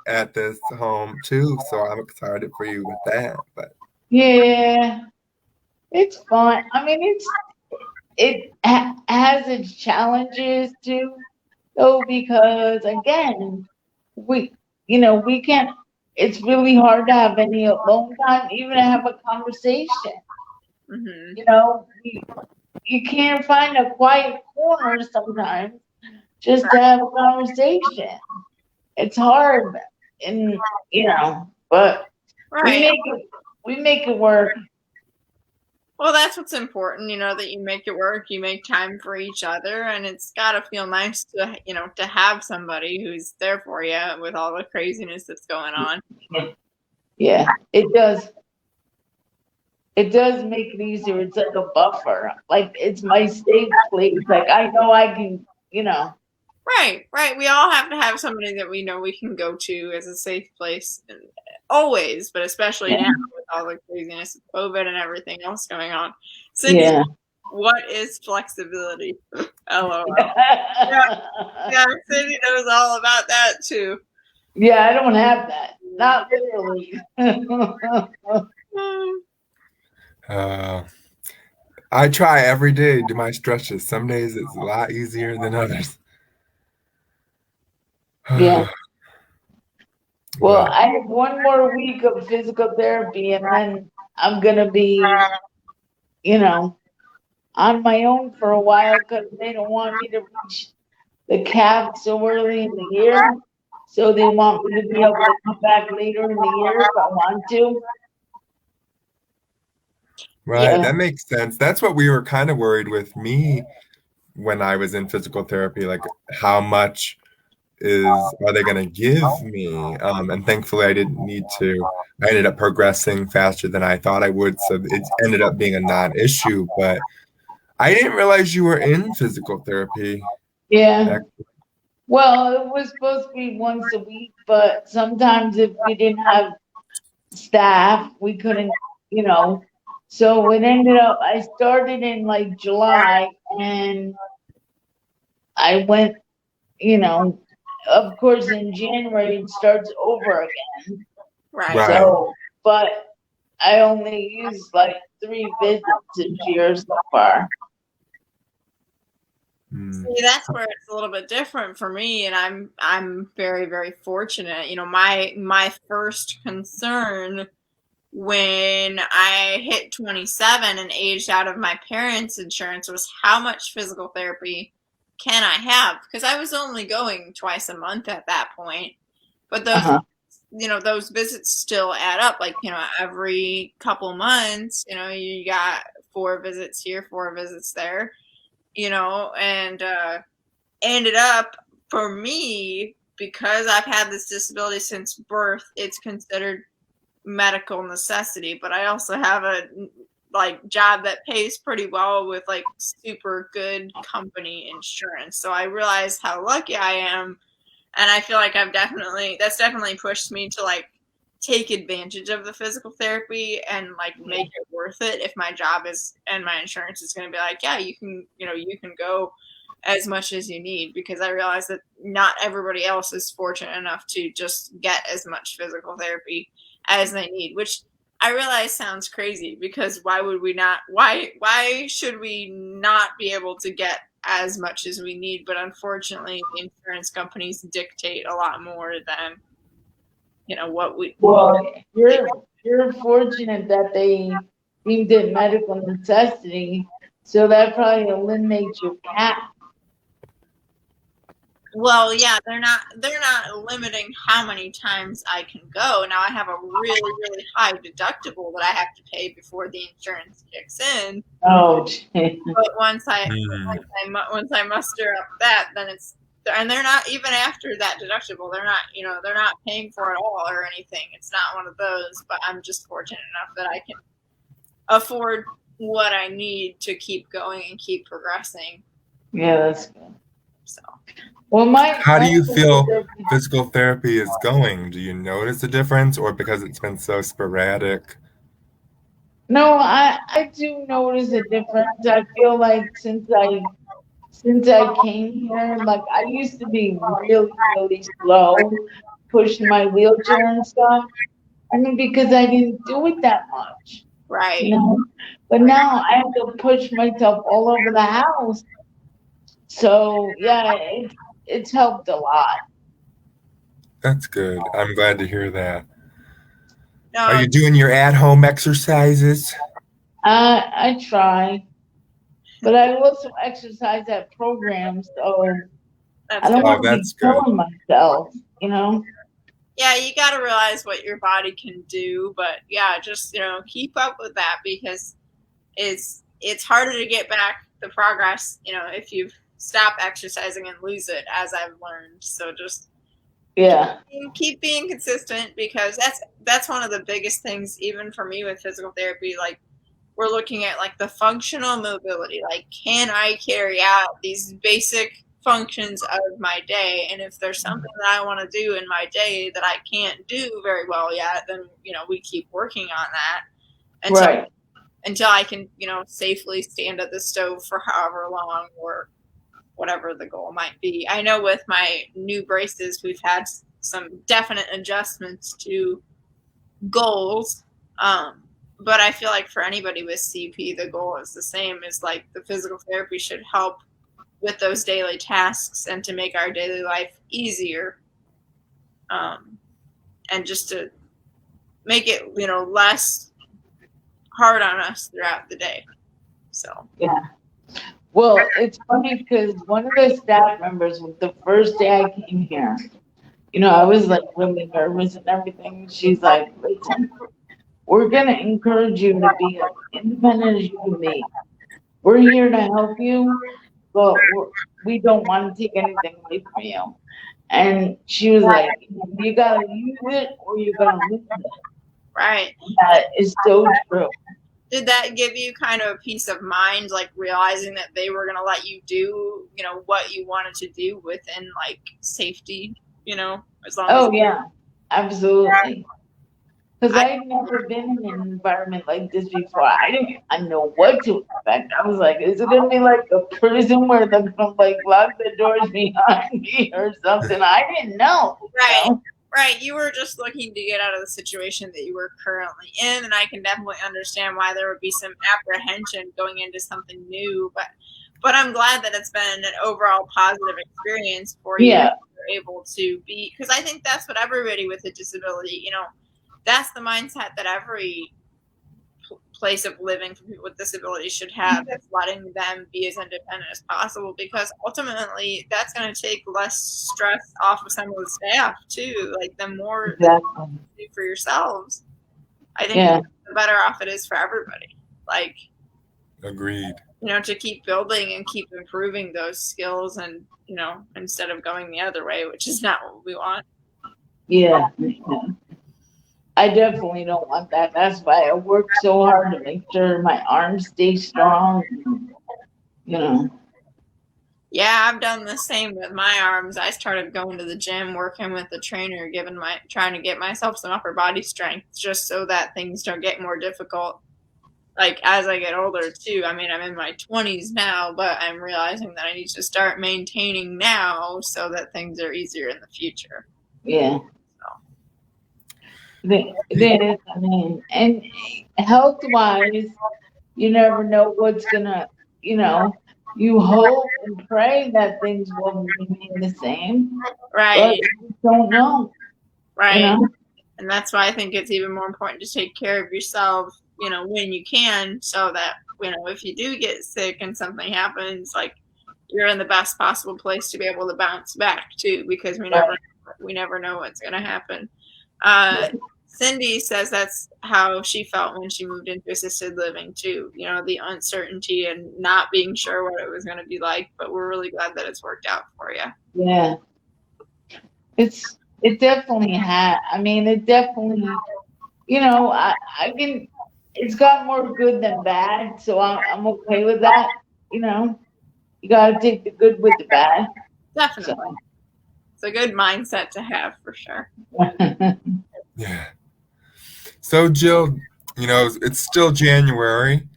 at this home too, so I'm excited for you with that. But Yeah, it's fun. I mean, has its challenges too, though, because again, we we can't. It's really hard to have any alone time, even to have a conversation. Mm-hmm. You can't find a quiet corner sometimes just to have a conversation. It's hard, and but we Right. make it work. Well, that's what's important, that you make it work, you make time for each other, and it's got to feel nice to have somebody who's there for you with all the craziness that's going on. Yeah, it does. It does make it easier. It's like a buffer. Like it's my safe place. Like I know I can. Right, right. We all have to have somebody that we know we can go to as a safe place, always, but especially now with all the craziness of COVID and everything else going on. Cindy, Yeah. what is flexibility? LOL. Yeah, Cindy knows all about that too. Yeah, I don't have that. Not literally. uh, I try every day to do my stretches. Some days it's a lot easier than others. Yeah. Well, But I have one more week of physical therapy and then I'm gonna be, you know, on my own for a while because they don't want me to reach the cap so early in the year. So they want me to be able to come back later in the year if I want to. right, Yeah. that makes sense. That's what we were kind of worried with me when I was in physical therapy, like how much are they going to give me? And thankfully, I didn't need to. I ended up progressing faster than I thought I would, so it ended up being a non-issue. But I didn't realize you were in physical therapy. Yeah. Well, it was supposed to be once a week, but sometimes if we didn't have staff, we couldn't, you know. So it ended up, I started in like July and I went, you know, of course in January it starts over again. Right. Right. So, but I only used like 3 visits this year so far. See, that's where it's a little bit different for me, and I'm very, very fortunate. My first concern when I hit 27 and aged out of my parents' insurance was how much physical therapy can I have? Because I was only going twice a month at that point. But those visits still add up. Like, every couple months, you got 4 visits here, 4 visits there, and ended up for me, because I've had this disability since birth, it's considered medical necessity, but I also have a job that pays pretty well with super good company insurance. So I realize how lucky I am, and I feel like that's definitely pushed me to take advantage of the physical therapy and make it worth it if my job is and my insurance is going to be yeah, you can go as much as you need, because I realize that not everybody else is fortunate enough to just get as much physical therapy as they need, which I realize sounds crazy because why would we not? Why should we not be able to get as much as we need? But unfortunately, the insurance companies dictate a lot more than what we. Well, you're fortunate that they deemed it medical necessity, so that probably eliminates your cap. Well, yeah, they're not limiting how many times I can go. Now I have a really, really high deductible that I have to pay before the insurance kicks in. Oh, But once I muster up that, then and they're not even after that deductible. They're not paying for it all or anything. It's not one of those. But I'm just fortunate enough that I can afford what I need to keep going and keep progressing. yeah, that's good. So. Well, how do you feel physical therapy is going? Do you notice a difference, or because it's been so sporadic? No, I do notice a difference. I feel like since I came here, like I used to be really, really slow pushing my wheelchair and stuff. I mean, because I didn't do it that much, Right. you know. But now I have to push myself all over the house. So yeah, it's helped a lot. That's good. I'm glad to hear that. No, Are you doing your at-home exercises? I try, but I also exercise at programs, so I don't want to be that's good. killing myself, you know. Yeah, you got to realize what your body can do, but yeah, just keep up with that because it's harder to get back the progress, if you stop exercising and lose it, as I've learned. So just keep being consistent because that's one of the biggest things, even for me with physical therapy. Like we're looking at like the functional mobility. Like, can I carry out these basic functions of my day? And if there's something that I want to do in my day that I can't do very well yet, then we keep working on that until I can safely stand at the stove for however long or whatever the goal might be. I know with my new braces, we've had some definite adjustments to goals. But I feel like for anybody with CP, the goal is the same. Is like the physical therapy should help with those daily tasks and to make our daily life easier, and just to make it less hard on us throughout the day. So yeah. Well, it's funny because one of the staff members, the first day I came here, I was like really nervous and everything. She's like, "Listen, we're gonna encourage you to be as independent as you can be. We're here to help you, but we don't want to take anything away from you." And she was like, "You gotta use it or you're gonna lose it." Right. That is so true. Did that give you kind of a peace of mind, like realizing that they were gonna let you do, what you wanted to do within like safety, as long as yeah, absolutely. Because I've never been in an environment like this before. I know what to expect. I was like, is it gonna be like a prison where they're gonna like lock the doors behind me or something? I didn't know. Right. Right. You were just looking to get out of the situation that you were currently in, and I can definitely understand why there would be some apprehension going into something new. But I'm glad that it's been an overall positive experience for you. Yeah. You're able to be, because I think that's what everybody with a disability, that's the mindset that every place of living for people with disabilities should have, is letting them be as independent as possible, because ultimately that's going to take less stress off of some of the staff too. Like the more that you do for yourselves, I think the better off it is for everybody. Like, agreed. To keep building and keep improving those skills, and instead of going the other way, which is not what we want. Yeah. I definitely don't want that. That's why I work so hard to make sure my arms stay strong. Yeah, I've done the same with my arms. I started going to the gym, working with the trainer, trying to get myself some upper body strength, just so that things don't get more difficult. Like as I get older too. I mean, I'm in my 20s now, but I'm realizing that I need to start maintaining now so that things are easier in the future. Yeah. It is. I mean, and health wise, you never know what's gonna, you know, you hope and pray that things will remain the same, but Right. you don't know, you Right. know? And that's why I think it's even more important to take care of yourself, when you can, so that, if you do get sick and something happens, like, you're in the best possible place to be able to bounce back too, because we never know what's going to happen. Cindy says that's how she felt when she moved into assisted living too. The uncertainty and not being sure what it was going to be like. But we're really glad that it's worked out for you. Yeah. It definitely had. I mean, it definitely, I can, it's got more good than bad, so I'm okay with that. You got to take the good with the bad. Definitely. So. It's a good mindset to have for sure. Yeah. So, Jill, it's still January.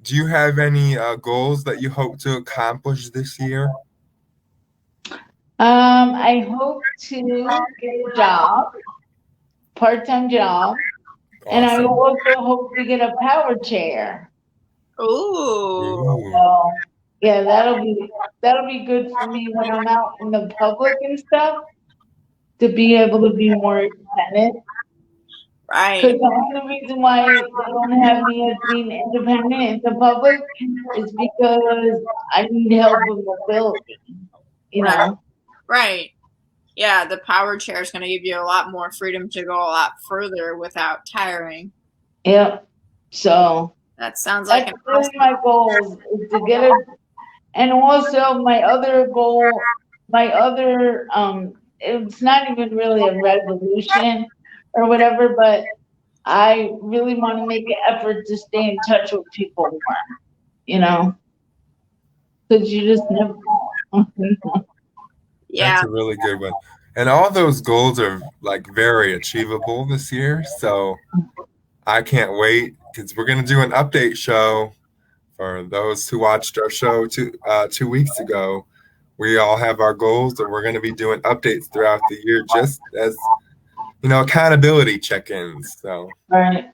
Do you have any goals that you hope to accomplish this year? I hope to get a job, part-time job, and I Awesome. also hope to get a power chair. Ooh. So, yeah, that'll be good for me when I'm out in the public and stuff, to be able to be more independent. Right. Because the only reason why they don't have me as being independent in the public is because I need help with mobility, Right. Yeah, the power chair is going to give you a lot more freedom to go a lot further without tiring. Yep. So that sounds like that's really my goals, is to get a, and also my other goal, it's not even really a resolution or whatever, but I really want to make an effort to stay in touch with people more, because you just never know. Yeah. That's a really good one. And all those goals are like very achievable this year. So I can't wait, because we're going to do an update show for those who watched our show 2 weeks ago. We all have our goals, and we're going to be doing updates throughout the year, just as accountability check-ins. So, All right.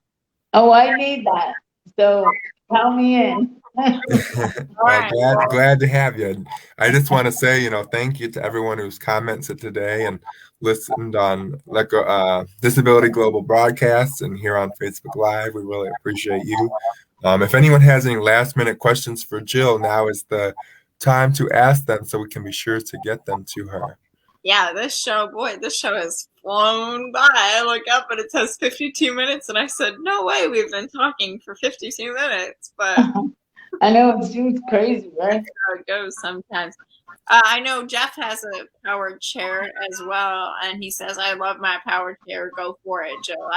Oh, I need that. So count me in. well, glad to have you. I just want to say, thank you to everyone who's commented today and listened on Disability Global Broadcasts and here on Facebook Live. We really appreciate you. If anyone has any last-minute questions for Jill, now is the time to ask them, so we can be sure to get them to her. Yeah, this show has flown by. I look up and it says 52 minutes, and I said, no way, we've been talking for 52 minutes. But I know, it seems crazy, right? That's how it goes sometimes. I know Jeff has a powered chair as well, and he says, I love my powered chair. Go for it, Jill.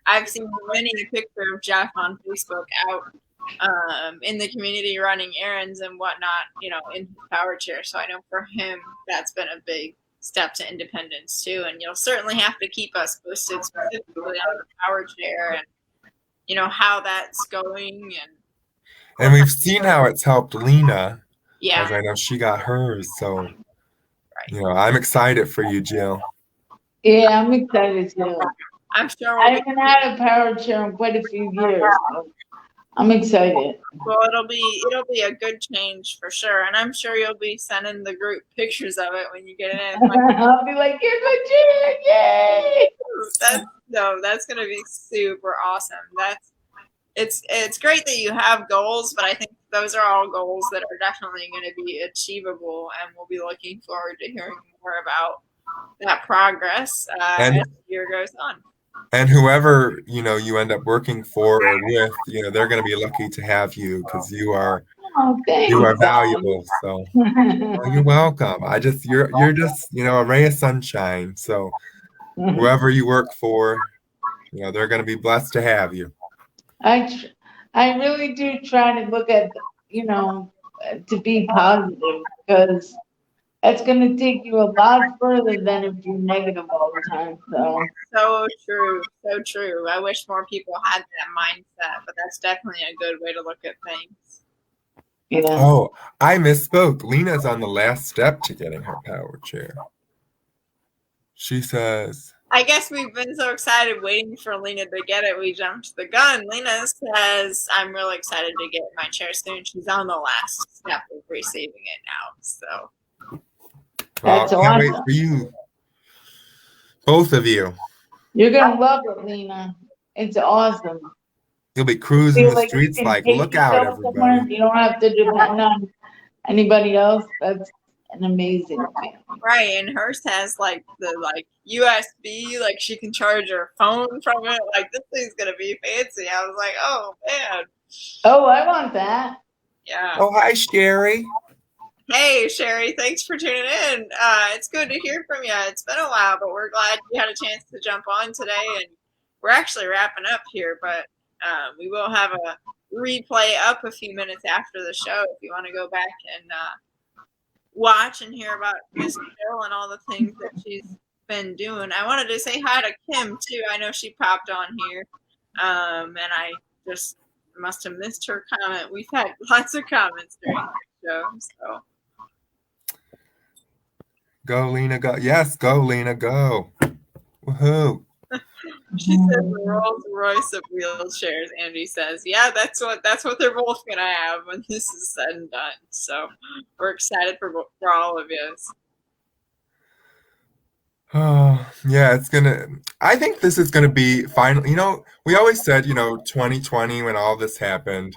I've seen many pictures of Jeff on Facebook out in the community running errands and whatnot, in his power chair. So I know for him, that's been a big step to independence too. And you'll certainly have to keep us posted specifically on the power chair and, how that's going. And we've seen how it's helped Lena. Yeah. As I know she got hers. So, I'm excited for you, Jill. Yeah, I'm excited too. I'm sure I haven't had a power chair in quite a few years. So I'm excited. Well, it'll be a good change for sure, and I'm sure you'll be sending the group pictures of it when you get it in. I'll be like, here's my chair, yay! That's gonna be super awesome. It's great that you have goals, but I think those are all goals that are definitely going to be achievable, and we'll be looking forward to hearing more about that progress as the year goes on. And whoever you end up working for or with, they're going to be lucky to have you, because you are valuable. So you're welcome. You're just a ray of sunshine. So whoever you work for, they're going to be blessed to have you. I really do try to look at, to be positive, because that's going to take you a lot further than if you're negative all the time. So true. I wish more people had that mindset, but that's definitely a good way to look at things. Oh, I misspoke. Lena's on the last step to getting her power chair. She says, I guess we've been so excited waiting for Lena to get it, we jumped the gun. Lena says, I'm really excited to get my chair soon. She's on the last step of receiving it now. So Well, That's can't wait awesome. for you, both of you. You're gonna love it, Lena. It's awesome. You'll be cruising Feel the like you streets can like, take look out, yourself somewhere. everybody. You don't have to depend on anybody else. That's an amazing feeling. right, and hers has like the USB, like she can charge her phone from it. Like this thing's gonna be fancy. I was like, oh man. Oh, I want that. Yeah. Oh, hi, Sherry. Hey Sherry, thanks for tuning in. It's good to hear from you. It's been a while, but we're glad you had a chance to jump on today. And we're actually wrapping up here, but we will have a replay up a few minutes after the show if you want to go back and watch and hear about Miss Jill and all the things that she's been doing. I wanted to say hi to Kim too. I know she popped on here, and I just must have missed her comment. We've had lots of comments during the show, so. Go, Lena, go. Yes, go, Lena, go. Woohoo. She says the Rolls Royce of wheelchairs. Andy says, "Yeah, that's what they're both gonna have when this is said and done." So we're excited for all of you. Oh, yeah, I think this is gonna be final. We always said, 2020 when all this happened,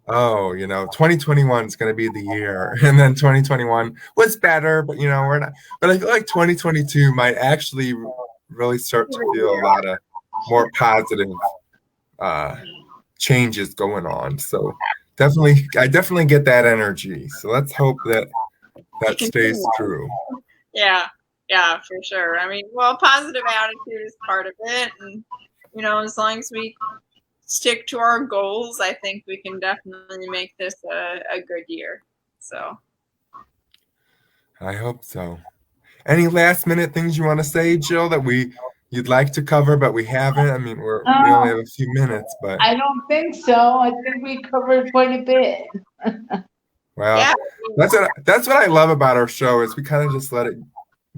2021 is gonna be the year. And then 2021 was better, but we're not. But I feel like 2022 might actually really start to feel a lot of more positive changes going on. So I definitely get that energy. So let's hope that stays true. Yeah, for sure. I mean, well, positive attitude is part of it, and as long as we stick to our goals, I think we can definitely make this a good year. So I hope so. Any last minute things you want to say, Jill, that you'd like to cover but we haven't? I mean, we only have a few minutes, but I don't think so. I think we covered quite a bit. well, yeah. that's what I love about our show is we kind of just let it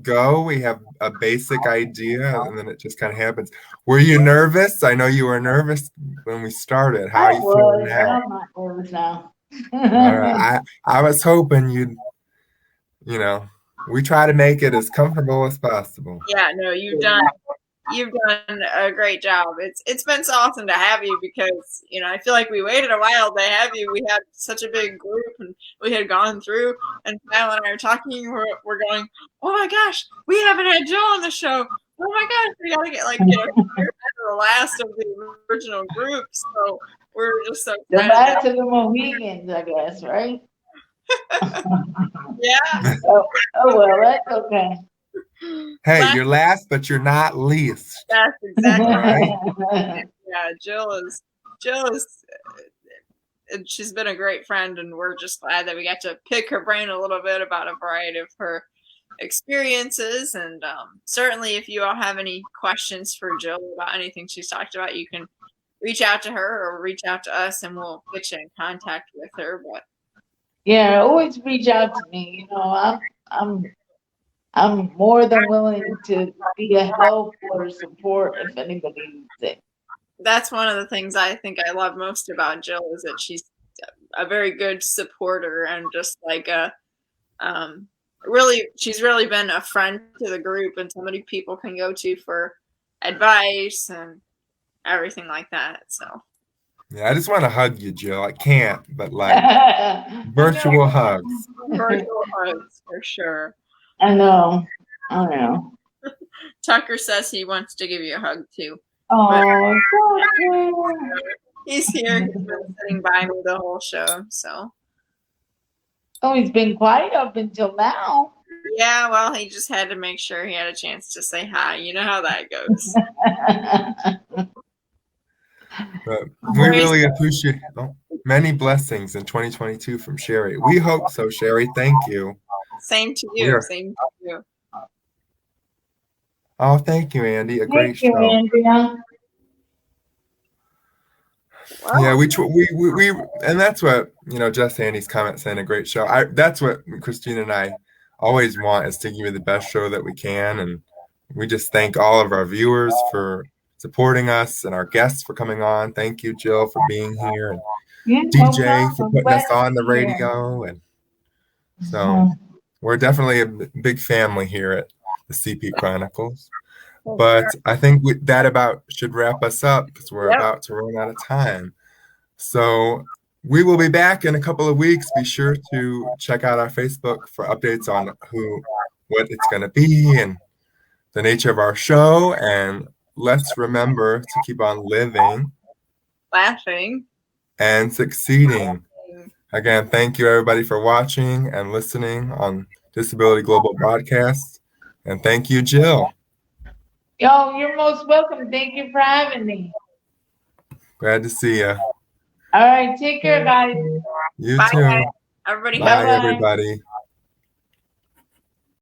go. We have a basic idea and then it just kind of happens. Were you nervous? I know you were nervous when we started. How are you feeling now? I'm not nervous now. All right. I was hoping we try to make it as comfortable as possible. Yeah, no, you've done a great job. It's been so awesome to have you because I feel like we waited a while to have you. We had such a big group and we had gone through, and Kyle and I are talking. We're going, oh my gosh, we haven't had Jill on the show. Oh my gosh, we gotta get the last of the original group. So we're just so the excited. last of the Mohegans, I guess, right? Yeah. Oh well, that's okay. Hey, you're last, but you're not least. That's exactly right. Yeah, Jill is, she's been a great friend, and we're just glad that we got to pick her brain a little bit about a variety of her experiences. And certainly, if you all have any questions for Jill about anything she's talked about, you can reach out to her or reach out to us, and we'll get you in contact with her. But yeah, always reach out to me. I'm more than willing to be a help or support if anybody needs it. That's one of the things I think I love most about Jill is that she's a very good supporter and just like she's really been a friend to the group and somebody people can go to for advice and everything like that. So yeah, I just want to hug you, Jill. I can't, but like virtual hugs. Virtual hugs for sure. I know. Tucker says he wants to give you a hug too. Oh, he's here. He's been sitting by me the whole show. So. Oh, he's been quiet up until now. Yeah, well, he just had to make sure he had a chance to say hi. You know how that goes. But we really appreciate many blessings in 2022 from Sherry. We hope so, Sherry. Thank you. Same to you. Same to you. Oh, thank you, Andy. A great show. Andrea. Wow. Yeah, we and that's what just Andy's comment saying a great show. That's what Christina and I always want is to give you the best show that we can, and we just thank all of our viewers for supporting us and our guests for coming on. Thank you, Jill, for being here, and Yeah, no DJ for problem. putting us Glad on to the be here. radio. And so we're definitely a big family here at the CP Chronicles. But I think that about should wrap us up because we're about to run out of time. So we will be back in a couple of weeks. Be sure to check out our Facebook for updates on what it's going to be and the nature of our show. And let's remember to keep on living, laughing, and succeeding. Again, thank you everybody for watching and listening on Disability Global Broadcast. And thank you, Jill. Yo, you're most welcome. Thank you for having me. Glad to see you. All right, take care, guys. You Bye, too. guys. Everybody Bye, have everybody.